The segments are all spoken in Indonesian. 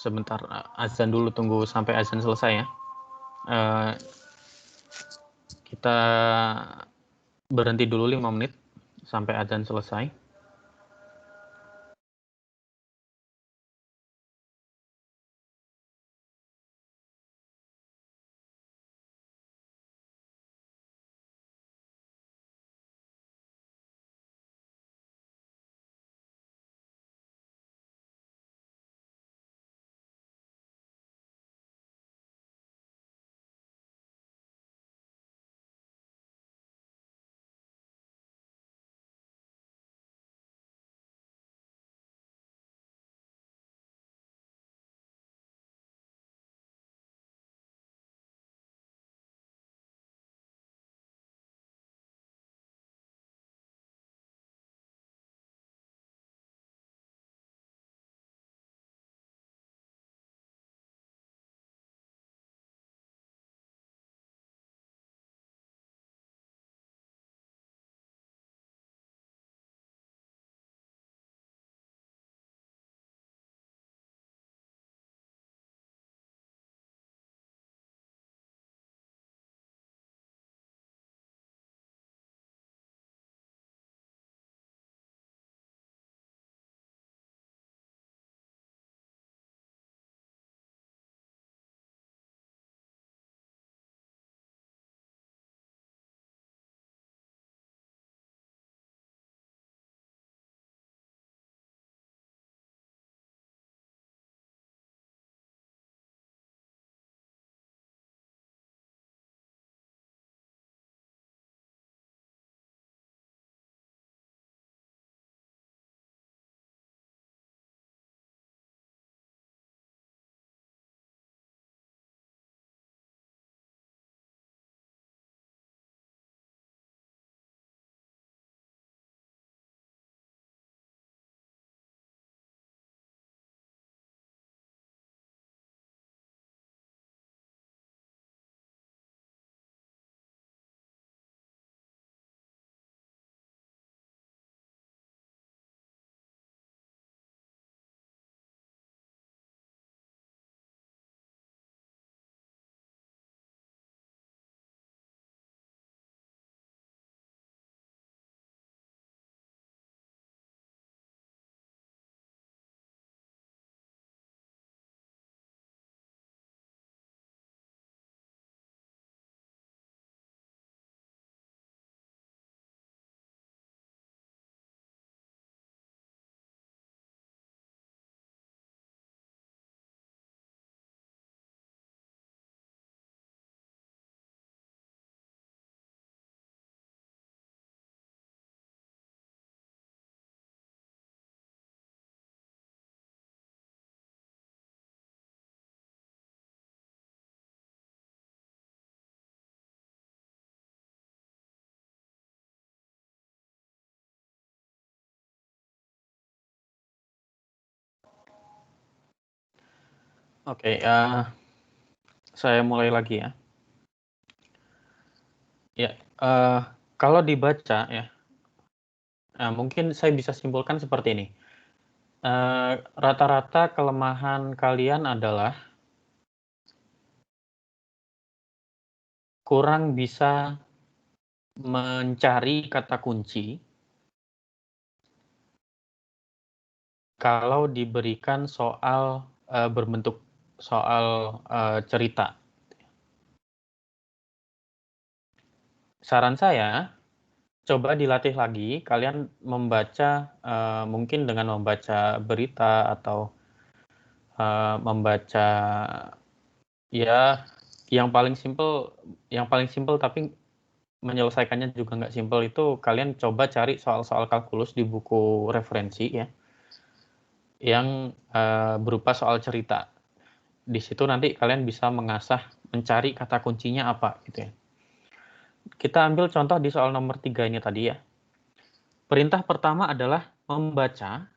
sebentar azan dulu, tunggu sampai azan selesai ya. Kita berhenti dulu 5 menit sampai azan selesai. Oke, saya mulai lagi ya. Ya, kalau dibaca ya, mungkin saya bisa simpulkan seperti ini. Rata-rata kelemahan kalian adalah kurang bisa mencari kata kunci kalau diberikan soal berbentuk soal cerita. Saran saya, coba dilatih lagi, kalian membaca, mungkin dengan membaca berita atau membaca, ya yang paling simpel tapi menyelesaikannya juga nggak simpel itu kalian coba cari soal-soal kalkulus di buku referensi ya, yang berupa soal cerita. Di situ nanti kalian bisa mengasah mencari kata kuncinya apa gitu ya. Kita ambil contoh di soal nomor 3 ini tadi ya. Perintah pertama adalah membaca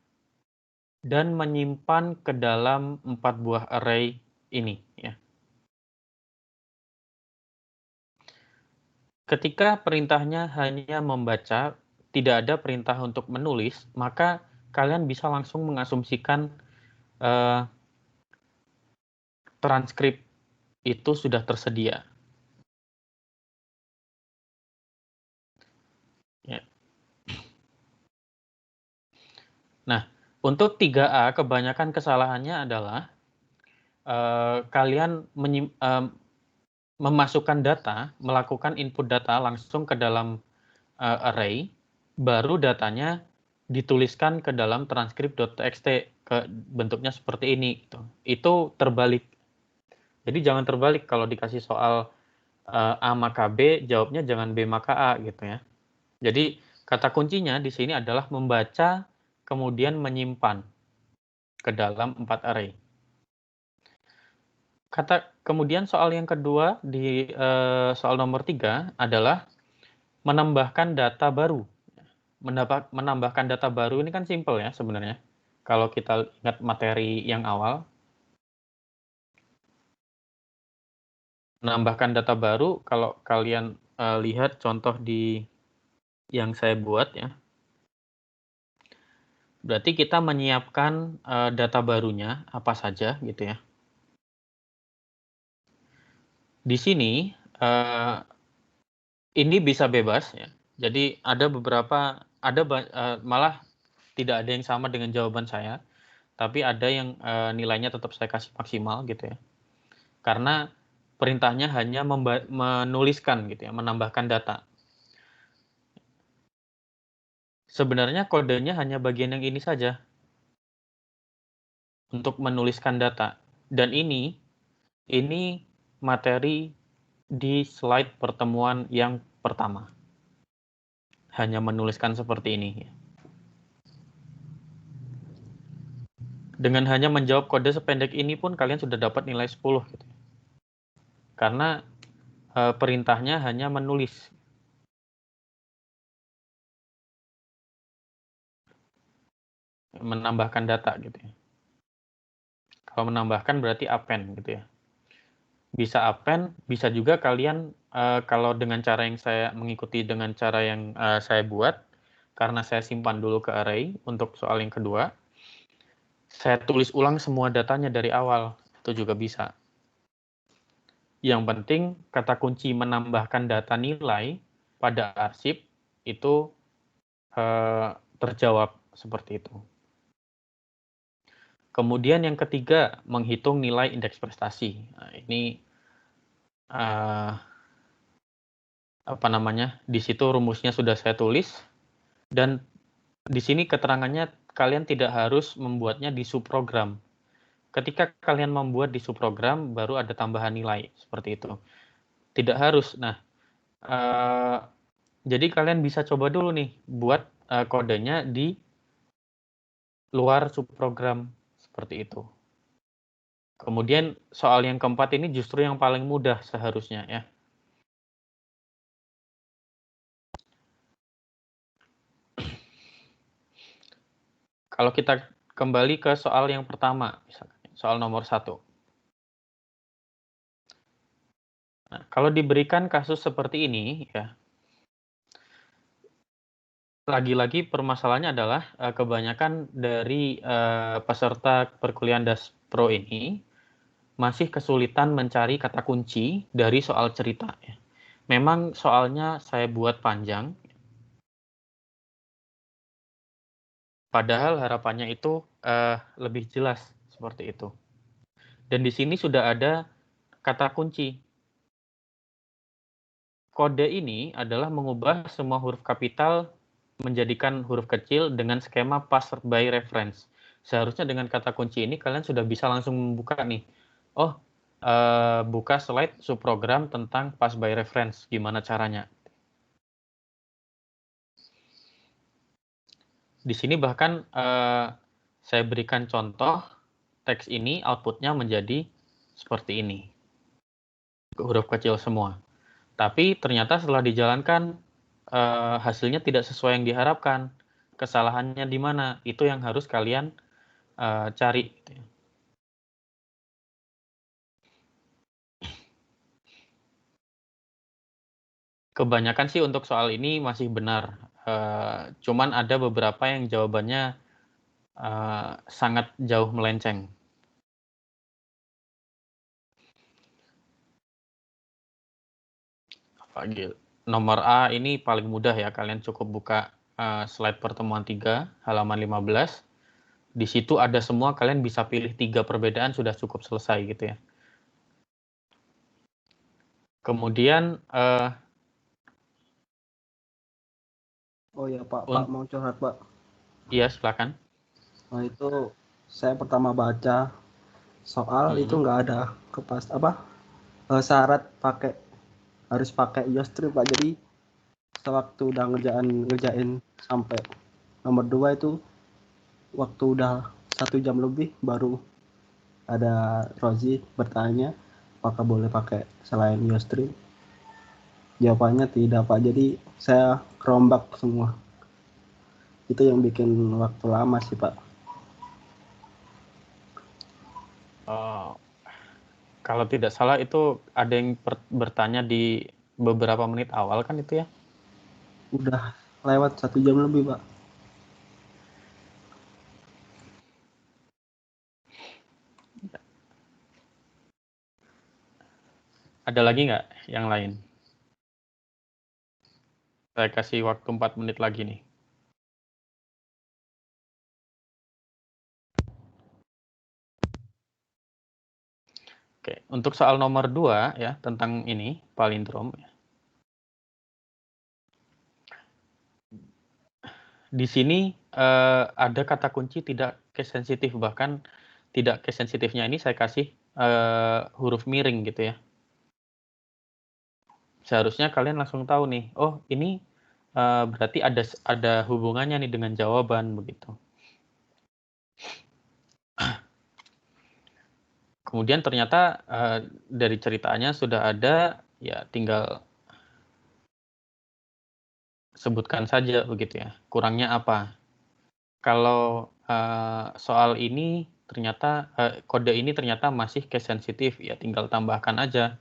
dan menyimpan ke dalam 4 buah array ini ya. Ketika perintahnya hanya membaca, tidak ada perintah untuk menulis, maka kalian bisa langsung mengasumsikan transkrip itu sudah tersedia. Ya. Nah, untuk 3A kebanyakan kesalahannya adalah kalian memasukkan data, melakukan input data langsung ke dalam array, baru datanya dituliskan ke dalam transkrip.txt ke bentuknya seperti ini. Gitu. Itu terbalik. Jadi jangan terbalik kalau dikasih soal A maka B, jawabnya jangan B maka A gitu ya. Jadi kata kuncinya di sini adalah membaca kemudian menyimpan ke dalam 4 array. Kemudian soal yang kedua di soal nomor 3 adalah menambahkan data baru. Menambahkan data baru ini kan simple ya sebenarnya. Kalau kita ingat materi yang awal, menambahkan data baru, kalau kalian lihat contoh di yang saya buat ya, berarti kita menyiapkan data barunya apa saja gitu ya. Di sini ini bisa bebas ya. Jadi ada beberapa, malah tidak ada yang sama dengan jawaban saya, tapi ada yang nilainya tetap saya kasih maksimal gitu ya. Karena perintahnya hanya menuliskan gitu ya, menambahkan data. Sebenarnya kodenya hanya bagian yang ini saja untuk menuliskan data. Dan ini materi di slide pertemuan yang pertama. Hanya menuliskan seperti ini. Dengan hanya menjawab kode sependek ini pun kalian sudah dapat nilai 10 gitu. Karena perintahnya hanya menulis. Menambahkan data gitu ya. Kalau menambahkan berarti append gitu ya. Bisa append, bisa juga kalian kalau dengan cara yang saya mengikuti dengan cara yang saya buat, karena saya simpan dulu ke array untuk soal yang kedua, saya tulis ulang semua datanya dari awal, itu juga bisa. Yang penting kata kunci menambahkan data nilai pada arsip itu terjawab seperti itu. Kemudian yang ketiga, menghitung nilai indeks prestasi. Nah, ini di situ rumusnya sudah saya tulis, dan di sini keterangannya kalian tidak harus membuatnya di subprogram. Ketika kalian membuat di subprogram, baru ada tambahan nilai, seperti itu. Tidak harus. Nah, jadi kalian bisa coba dulu nih, buat kodenya di luar subprogram, seperti itu. Kemudian soal yang keempat ini justru yang paling mudah seharusnya ya. Kalau kita kembali ke soal yang pertama, misalkan, soal nomor 1. Nah, kalau diberikan kasus seperti ini, ya, lagi-lagi permasalahannya adalah kebanyakan dari peserta perkuliahan Daspro ini masih kesulitan mencari kata kunci dari soal cerita. Ya. Memang soalnya saya buat panjang, padahal harapannya itu lebih jelas seperti itu. Dan di sini sudah ada kata kunci. Kode ini adalah mengubah semua huruf kapital menjadikan huruf kecil dengan skema pass by reference. Seharusnya dengan kata kunci ini kalian sudah bisa langsung membuka nih. Oh, buka slide subprogram tentang pass by reference. Gimana caranya? Di sini bahkan saya berikan contoh teks ini outputnya menjadi seperti ini. Huruf kecil semua. Tapi ternyata setelah dijalankan hasilnya tidak sesuai yang diharapkan. Kesalahannya di mana? Itu yang harus kalian cari. Kebanyakan sih untuk soal ini masih benar. Cuman ada beberapa yang jawabannya sangat jauh melenceng. Nomor A ini paling mudah ya, kalian cukup buka slide pertemuan 3, halaman 15. Di situ ada semua, kalian bisa pilih 3 perbedaan, sudah cukup selesai gitu ya. Kemudian, Oh ya Pak mau curhat Pak. Iya, silakan. Nah itu saya pertama baca soal itu nggak ada syarat harus pakai Yostream Pak. Jadi sewaktu udah ngerjain sampai nomor 2 itu, waktu udah 1 jam lebih baru ada Rozi bertanya apakah boleh pakai selain Yostream. Jawabannya tidak Pak, jadi saya kerombak semua. Itu yang bikin waktu lama sih Pak. Kalau tidak salah itu ada yang bertanya di beberapa menit awal kan itu ya? Udah lewat 1 jam lebih Pak. Ada lagi nggak yang lain? Saya kasih waktu 4 menit lagi nih. Oke, untuk soal nomor 2 ya, tentang ini, palindrom. Di sini ada kata kunci tidak case sensitif, bahkan tidak case sensitifnya ini saya kasih huruf miring gitu ya. Seharusnya kalian langsung tahu nih, oh ini berarti ada hubungannya nih dengan jawaban begitu. Kemudian ternyata dari ceritanya sudah ada, ya tinggal sebutkan saja begitu ya, kurangnya apa. Kalau soal ini ternyata kode ini ternyata masih case sensitif, ya tinggal tambahkan aja.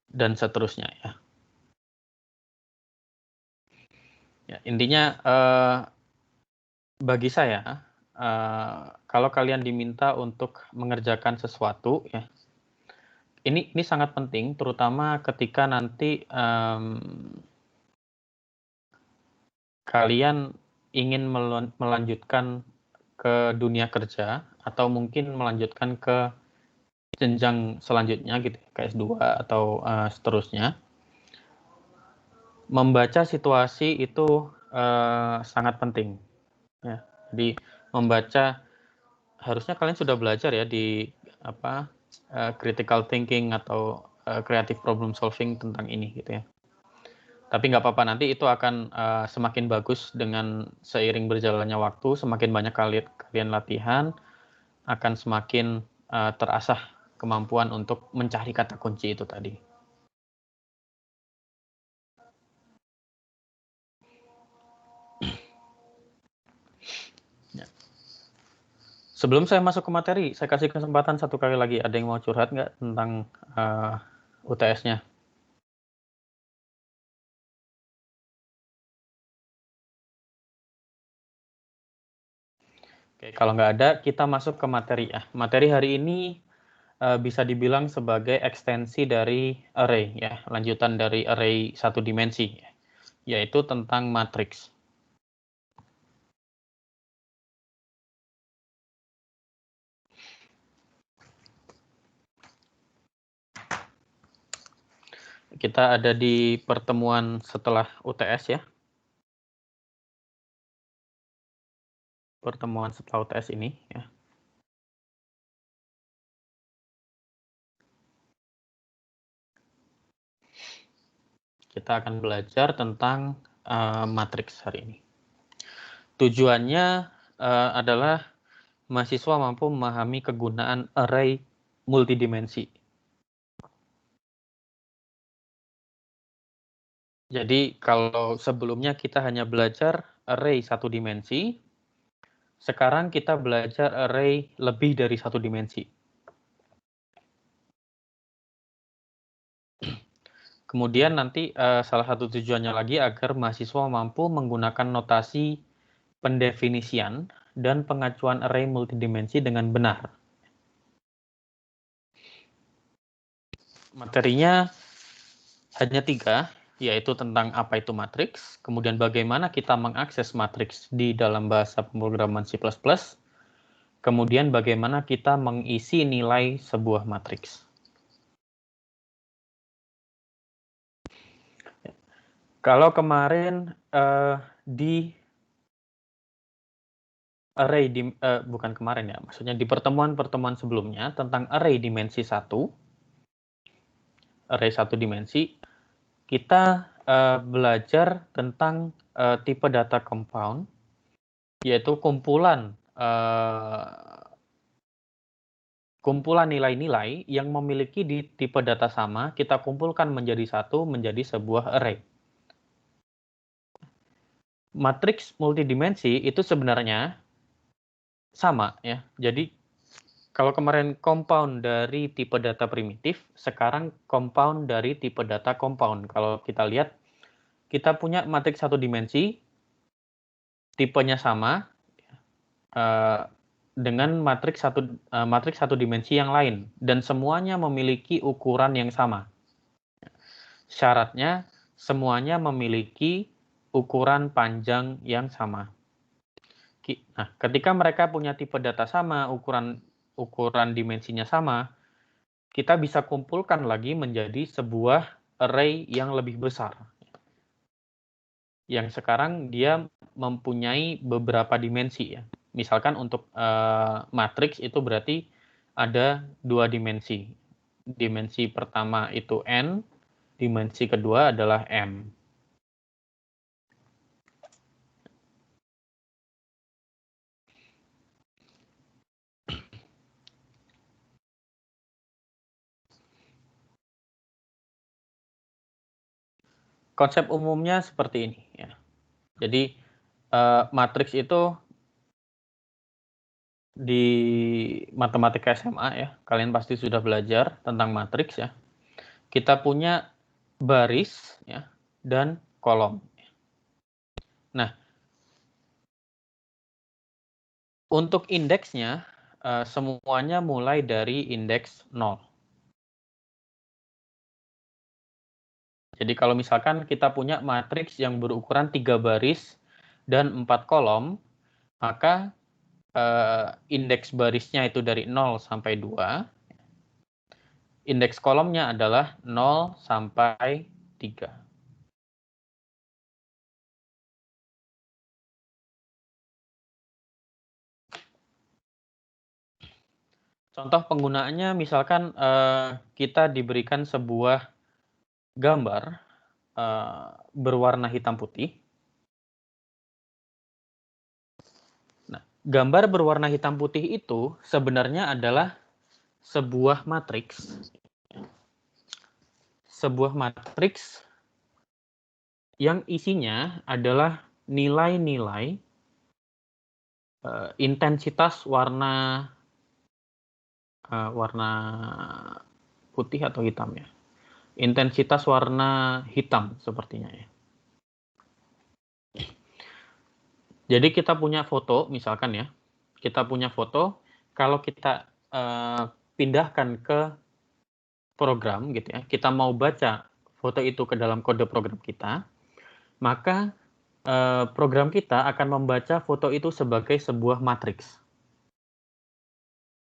Dan seterusnya ya. Ya, intinya bagi saya kalau kalian diminta untuk mengerjakan sesuatu ya, ini sangat penting terutama ketika nanti kalian ingin melanjutkan ke dunia kerja atau mungkin melanjutkan ke jenjang selanjutnya gitu, ke S2 atau seterusnya. Membaca situasi itu sangat penting ya. Jadi membaca, harusnya kalian sudah belajar ya di critical thinking atau creative problem solving tentang ini gitu ya. Tapi nggak apa-apa, nanti itu akan semakin bagus dengan seiring berjalannya waktu, semakin banyak kalian latihan, akan semakin terasah kemampuan untuk mencari kata kunci itu tadi. Ya. Sebelum saya masuk ke materi, saya kasih kesempatan satu kali lagi. Ada yang mau curhat nggak tentang UTS-nya? Oke, kalau nggak ada, kita masuk ke materi ya. Materi hari ini bisa dibilang sebagai ekstensi dari array ya, lanjutan dari array satu dimensi, yaitu tentang matriks. Kita ada di pertemuan setelah UTS ya. Pertemuan setelah UTS ini ya. Kita akan belajar tentang matriks hari ini. Tujuannya adalah mahasiswa mampu memahami kegunaan array multidimensi. Jadi kalau sebelumnya kita hanya belajar array satu dimensi, sekarang kita belajar array lebih dari satu dimensi. Kemudian nanti salah satu tujuannya lagi agar mahasiswa mampu menggunakan notasi pendefinisian dan pengacuan array multidimensi dengan benar. Materinya hanya 3, yaitu tentang apa itu matriks, kemudian bagaimana kita mengakses matriks di dalam bahasa pemrograman C++, kemudian bagaimana kita mengisi nilai sebuah matriks. Kalau kemarin di array bukan kemarin ya, maksudnya di pertemuan-pertemuan sebelumnya tentang array dimensi 1, array 1 dimensi, kita belajar tentang tipe data compound, yaitu kumpulan nilai-nilai yang memiliki di tipe data sama, kita kumpulkan menjadi satu, menjadi sebuah array. Matriks multidimensi itu sebenarnya sama ya. Jadi kalau kemarin compound dari tipe data primitif, sekarang compound dari tipe data compound. Kalau kita lihat, kita punya matriks satu dimensi, tipenya sama dengan matriks satu dimensi yang lain, dan semuanya memiliki ukuran yang sama. Syaratnya semuanya memiliki ukuran panjang yang sama. Nah, ketika mereka punya tipe data sama, ukuran dimensinya sama, kita bisa kumpulkan lagi menjadi sebuah array yang lebih besar. Yang sekarang dia mempunyai beberapa dimensi ya. Misalkan untuk matriks itu berarti ada 2 dimensi. Dimensi pertama itu n, dimensi kedua adalah m. Konsep umumnya seperti ini ya. Jadi matriks itu di matematika SMA ya, kalian pasti sudah belajar tentang matriks ya. Kita punya baris ya dan kolom. Nah, untuk indeksnya semuanya mulai dari indeks 0. Jadi kalau misalkan kita punya matriks yang berukuran 3 baris dan 4 kolom, maka indeks barisnya itu dari 0 sampai 2. Indeks kolomnya adalah 0 sampai 3. Contoh penggunaannya misalkan kita diberikan sebuah gambar berwarna hitam putih. Nah, gambar berwarna hitam putih itu sebenarnya adalah sebuah matriks. Sebuah matriks yang isinya adalah nilai-nilai intensitas warna putih atau hitam ya. Intensitas warna hitam sepertinya ya. Jadi kita punya foto misalkan ya. Kita punya foto, kalau kita pindahkan ke program gitu ya. Kita mau baca foto itu ke dalam kode program kita, maka program kita akan membaca foto itu sebagai sebuah matriks.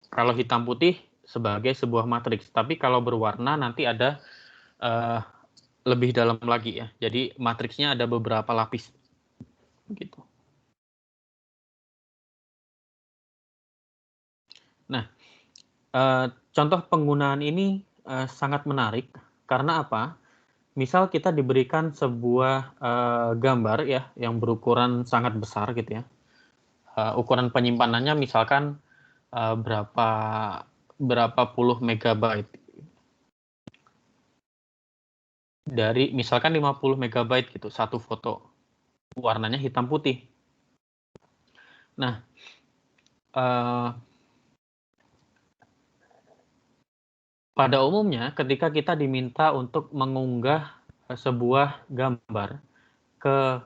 Kalau hitam putih sebagai sebuah matriks, tapi kalau berwarna nanti ada lebih dalam lagi ya. Jadi matriksnya ada beberapa lapis. Gitu. Nah, contoh penggunaan ini sangat menarik karena apa? Misal kita diberikan sebuah gambar ya yang berukuran sangat besar gitu ya. Ukuran penyimpanannya misalkan berapa puluh megabyte. Dari misalkan 50 megabyte gitu satu foto. Warnanya hitam putih. Nah, pada umumnya ketika kita diminta untuk mengunggah sebuah gambar ke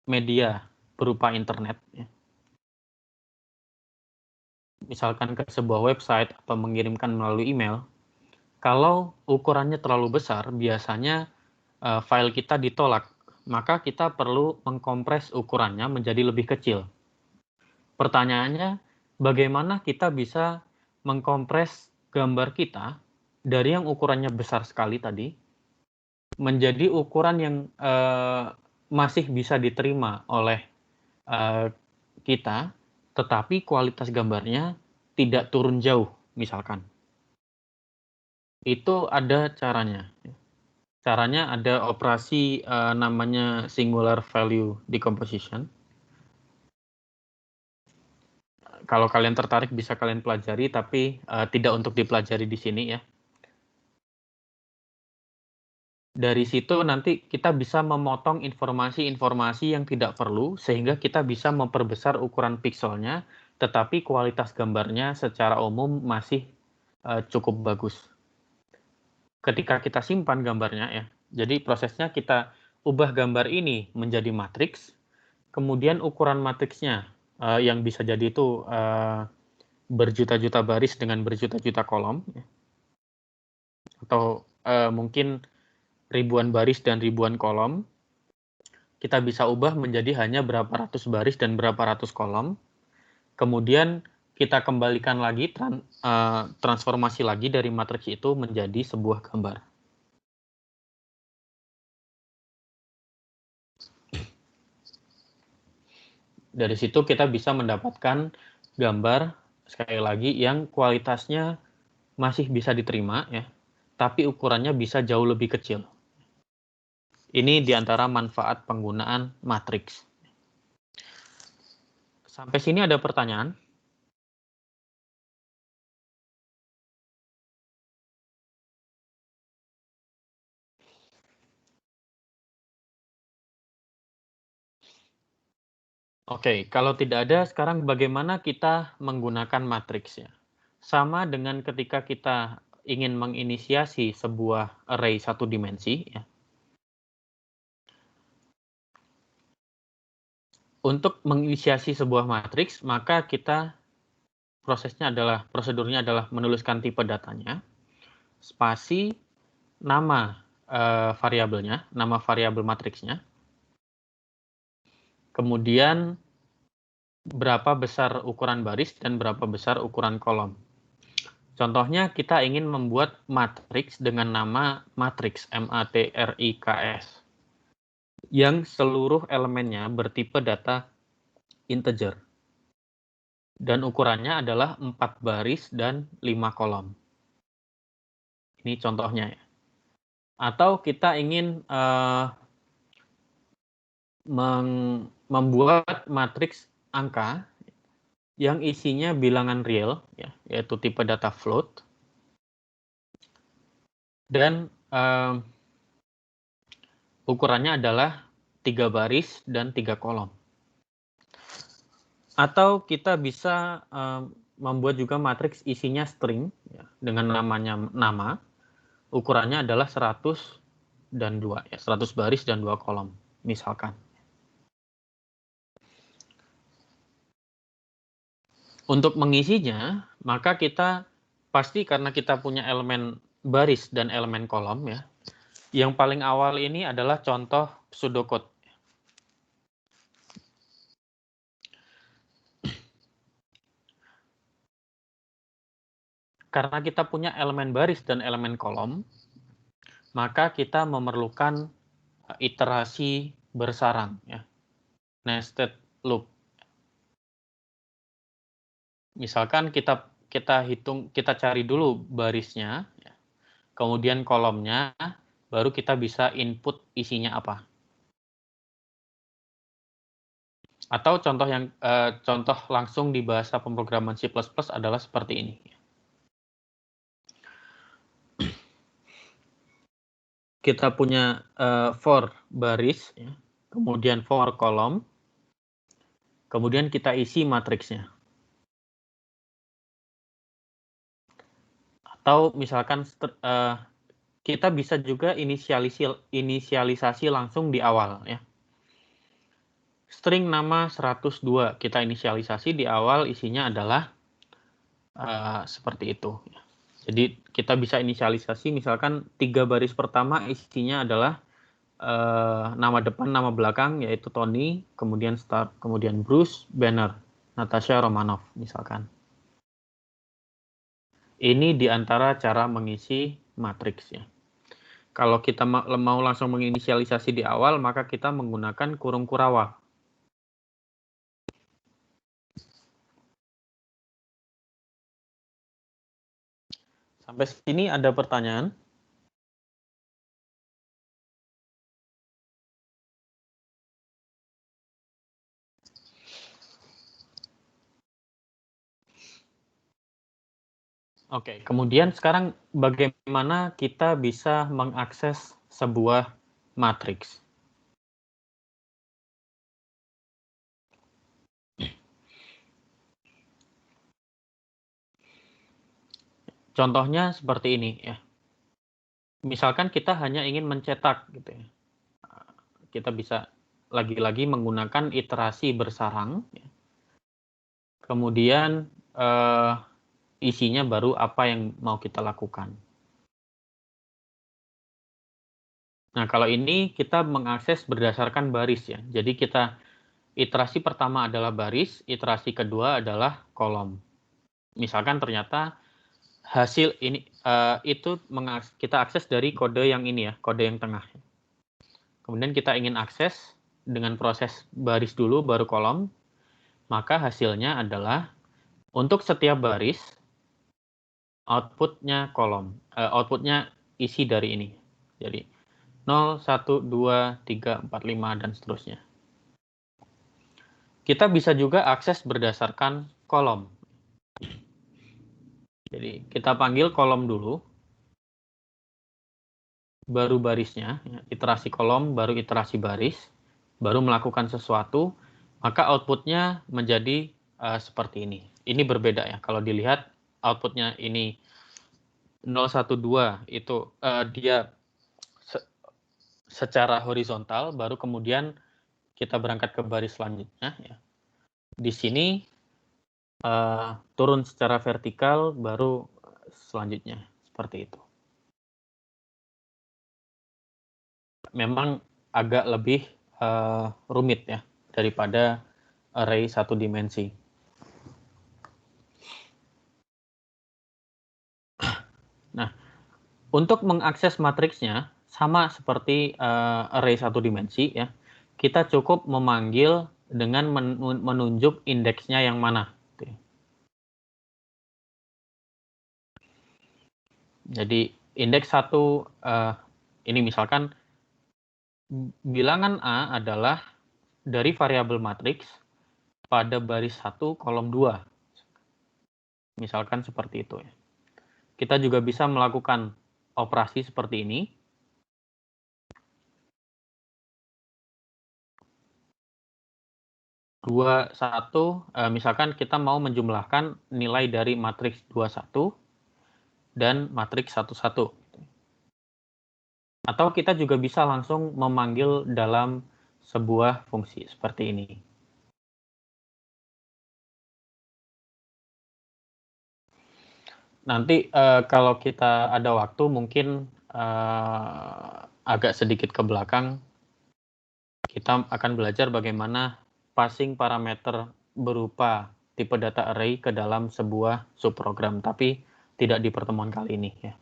media berupa internet, ya. Misalkan ke sebuah website atau mengirimkan melalui email, Kalau ukurannya terlalu besar, biasanya file kita ditolak, maka kita perlu mengkompres ukurannya menjadi lebih kecil. Pertanyaannya, bagaimana kita bisa mengkompres gambar kita dari yang ukurannya besar sekali tadi menjadi ukuran yang masih bisa diterima oleh kita, tetapi kualitas gambarnya tidak turun jauh, misalkan. Itu ada caranya. Caranya ada operasi namanya singular value decomposition. Kalau kalian tertarik bisa kalian pelajari, tapi tidak untuk dipelajari di sini ya. Dari situ nanti kita bisa memotong informasi-informasi yang tidak perlu, sehingga kita bisa memperbesar ukuran pikselnya, tetapi kualitas gambarnya secara umum masih cukup bagus. Ketika kita simpan gambarnya ya, jadi prosesnya kita ubah gambar ini menjadi matriks, kemudian ukuran matriksnya yang bisa jadi itu berjuta-juta baris dengan berjuta-juta kolom, ya. Atau mungkin ribuan baris dan ribuan kolom, kita bisa ubah menjadi hanya berapa ratus baris dan berapa ratus kolom. Kemudian kita kembalikan lagi, transformasi lagi dari matriks itu menjadi sebuah gambar. Dari situ kita bisa mendapatkan gambar, sekali lagi, yang kualitasnya masih bisa diterima, ya, tapi ukurannya bisa jauh lebih kecil. Ini diantara manfaat penggunaan matriks. Sampai sini ada pertanyaan? Oke, kalau tidak ada, sekarang bagaimana kita menggunakan matriks ya? Sama dengan ketika kita ingin menginisiasi sebuah array satu dimensi, ya. Untuk menginisiasi sebuah matriks, maka prosedurnya adalah menuliskan tipe datanya, spasi, nama variabelnya, nama variabel matriksnya, kemudian berapa besar ukuran baris dan berapa besar ukuran kolom. Contohnya kita ingin membuat matriks dengan nama matriks, M-A-T-R-I-K-S, yang seluruh elemennya bertipe data integer. Dan ukurannya adalah 4 baris dan 5 kolom. Ini contohnya ya. Atau kita ingin membuat matriks angka yang isinya bilangan real, ya, yaitu tipe data float, dan ukurannya adalah 3 baris dan 3 kolom. Atau kita bisa membuat juga matriks isinya string, ya, dengan nama, ukurannya adalah 100 dan 2, ya, 100 baris dan 2 kolom, misalkan. Untuk mengisinya, maka kita pasti karena kita punya elemen baris dan elemen kolom, ya. Yang paling awal ini adalah contoh pseudocode. Karena kita punya elemen baris dan elemen kolom, maka kita memerlukan iterasi bersarang, ya, nested loop. Misalkan kita cari dulu barisnya, ya, kemudian kolomnya, baru kita bisa input isinya apa. Atau contoh langsung di bahasa pemrograman C++ adalah seperti ini. Kita punya for baris, ya, kemudian for kolom, kemudian kita isi matriksnya. Atau misalkan kita bisa juga inisialisasi langsung di awal, ya. String nama 102 kita inisialisasi di awal, isinya adalah seperti itu. Jadi kita bisa inisialisasi misalkan 3 baris pertama isinya adalah nama depan, nama belakang yaitu Tony, kemudian Stark, kemudian Bruce Banner, Natasha Romanoff misalkan. Ini diantara cara mengisi matriks ya. Kalau kita mau langsung menginisialisasi di awal, maka kita menggunakan kurung Kurawal. Sampai sini ada pertanyaan? Oke, kemudian sekarang bagaimana kita bisa mengakses sebuah matriks? Contohnya seperti ini ya. Misalkan kita hanya ingin mencetak gitu ya. Kita bisa lagi-lagi menggunakan iterasi bersarang ya. Kemudian isinya baru apa yang mau kita lakukan. Nah, kalau ini kita mengakses berdasarkan baris ya. Jadi kita iterasi pertama adalah baris, iterasi kedua adalah kolom. Misalkan ternyata hasil ini itu kita akses dari kode yang ini ya, kode yang tengah. Kemudian kita ingin akses dengan proses baris dulu baru kolom, maka hasilnya adalah untuk setiap baris outputnya kolom, outputnya isi dari ini. Jadi 0, 1, 2, 3, 4, 5, dan seterusnya. Kita bisa juga akses berdasarkan kolom. Jadi kita panggil kolom dulu, baru barisnya, iterasi kolom, baru iterasi baris, baru melakukan sesuatu, maka outputnya menjadi seperti ini. Ini berbeda ya, kalau dilihat outputnya ini 012 itu dia secara horizontal, baru kemudian kita berangkat ke baris selanjutnya. Ya. Di sini turun secara vertikal, baru selanjutnya seperti itu. Memang agak lebih rumit ya daripada array satu dimensi. Nah, untuk mengakses matriksnya sama seperti array satu dimensi ya. Kita cukup memanggil dengan menunjuk indeksnya yang mana. Jadi indeks satu ini misalkan bilangan A adalah dari variabel matriks pada baris 1 kolom 2. Misalkan seperti itu ya. Kita juga bisa melakukan operasi seperti ini. Misalkan kita mau menjumlahkan nilai dari matriks 21 dan matriks 11. Atau kita juga bisa langsung memanggil dalam sebuah fungsi seperti ini. Nanti kalau kita ada waktu mungkin agak sedikit ke belakang, kita akan belajar bagaimana passing parameter berupa tipe data array ke dalam sebuah subprogram, tapi tidak di pertemuan kali ini ya.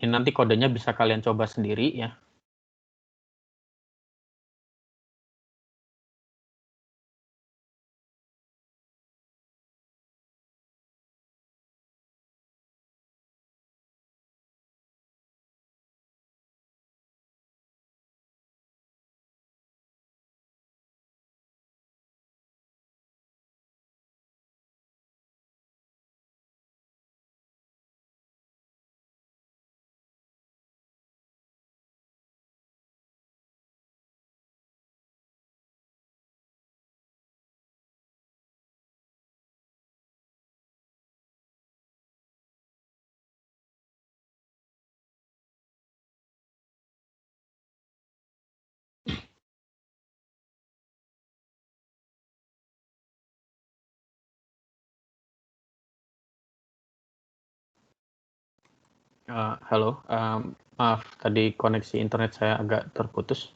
Ini nanti kodenya bisa kalian coba sendiri ya. Halo, maaf tadi koneksi internet saya agak terputus.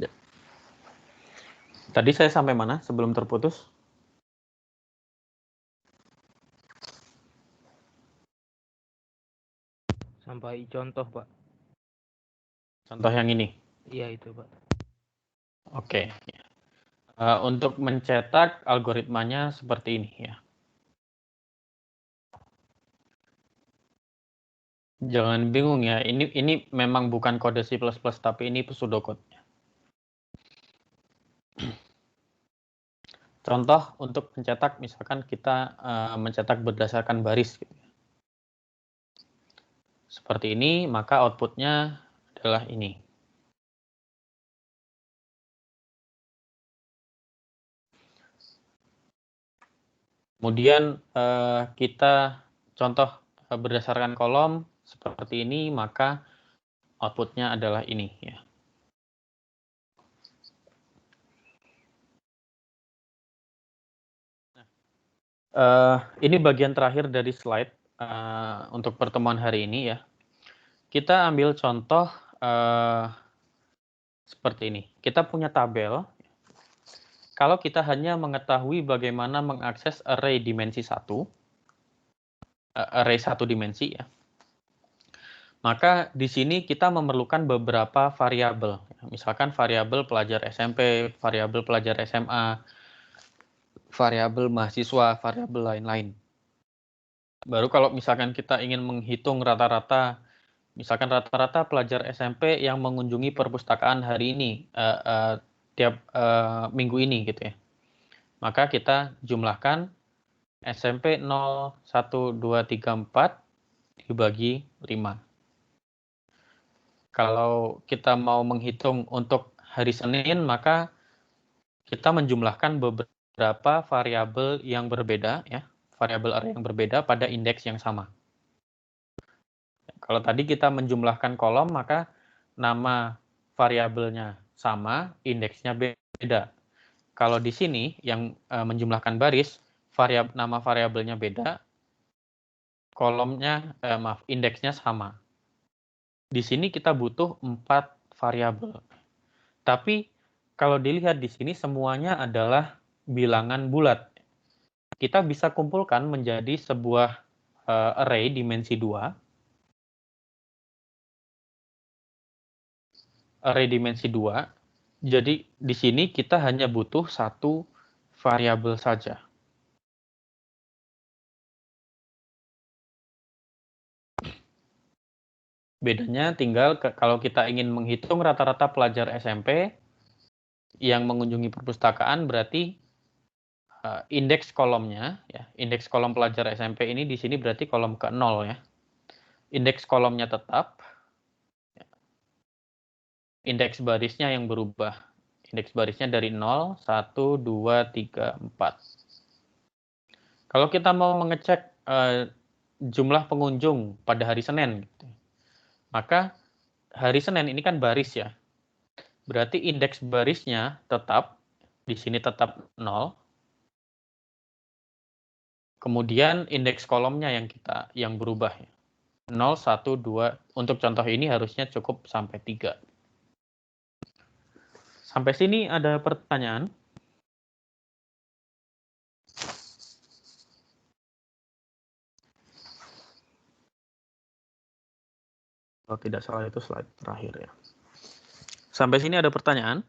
Ya. Tadi saya sampai mana sebelum terputus? Sampai contoh, Pak. Contoh yang ini. Iya itu, Pak. Oke. Untuk mencetak algoritmanya seperti ini ya. Jangan bingung ya, ini memang bukan kode C++, tapi ini pseudocode. Contoh untuk mencetak, misalkan kita mencetak berdasarkan baris. Gitu. Seperti ini, maka outputnya adalah ini. Kemudian kita contoh berdasarkan kolom seperti ini, maka outputnya adalah ini ya. Ini bagian terakhir dari slide untuk pertemuan hari ini ya. Kita ambil contoh seperti ini. Kita punya tabel. Kalau kita hanya mengetahui bagaimana mengakses array dimensi 1, array 1 dimensi ya, maka di sini kita memerlukan beberapa variabel. Misalkan variabel pelajar SMP, variabel pelajar SMA, variabel mahasiswa, variabel lain-lain. Baru kalau misalkan kita ingin menghitung rata-rata, misalkan rata-rata pelajar SMP yang mengunjungi perpustakaan hari ini, tiap minggu ini gitu ya. Maka kita jumlahkan SMP 0, 1, 2, 3, 4 dibagi 5. Kalau kita mau menghitung untuk hari Senin, maka kita menjumlahkan beberapa variabel yang berbeda, ya, variabel array yang berbeda pada indeks yang sama. Kalau tadi kita menjumlahkan kolom, maka nama variabelnya sama, indeksnya beda. Kalau di sini yang menjumlahkan baris, nama variabelnya beda, kolomnya, indeksnya sama. Di sini kita butuh 4 variabel. Tapi kalau dilihat di sini semuanya adalah bilangan bulat. Kita bisa kumpulkan menjadi sebuah array dimensi 2. Array dimensi 2. Jadi di sini kita hanya butuh satu variabel saja. Bedanya tinggal kalau kita ingin menghitung rata-rata pelajar SMP yang mengunjungi perpustakaan, berarti indeks kolomnya, ya, indeks kolom pelajar SMP ini di sini berarti kolom ke-0 ya. Indeks kolomnya tetap, indeks barisnya yang berubah. Indeks barisnya dari 0, 1, 2, 3, 4. Kalau kita mau mengecek jumlah pengunjung pada hari Senin, gitu, maka hari Senin ini kan baris ya. Berarti indeks barisnya tetap, di sini tetap 0. Kemudian indeks kolomnya yang berubah ya. 0, 1, 2. Untuk contoh ini harusnya cukup sampai 3. Sampai sini ada pertanyaan? Kalau tidak salah itu slide terakhir ya. Sampai sini ada pertanyaan?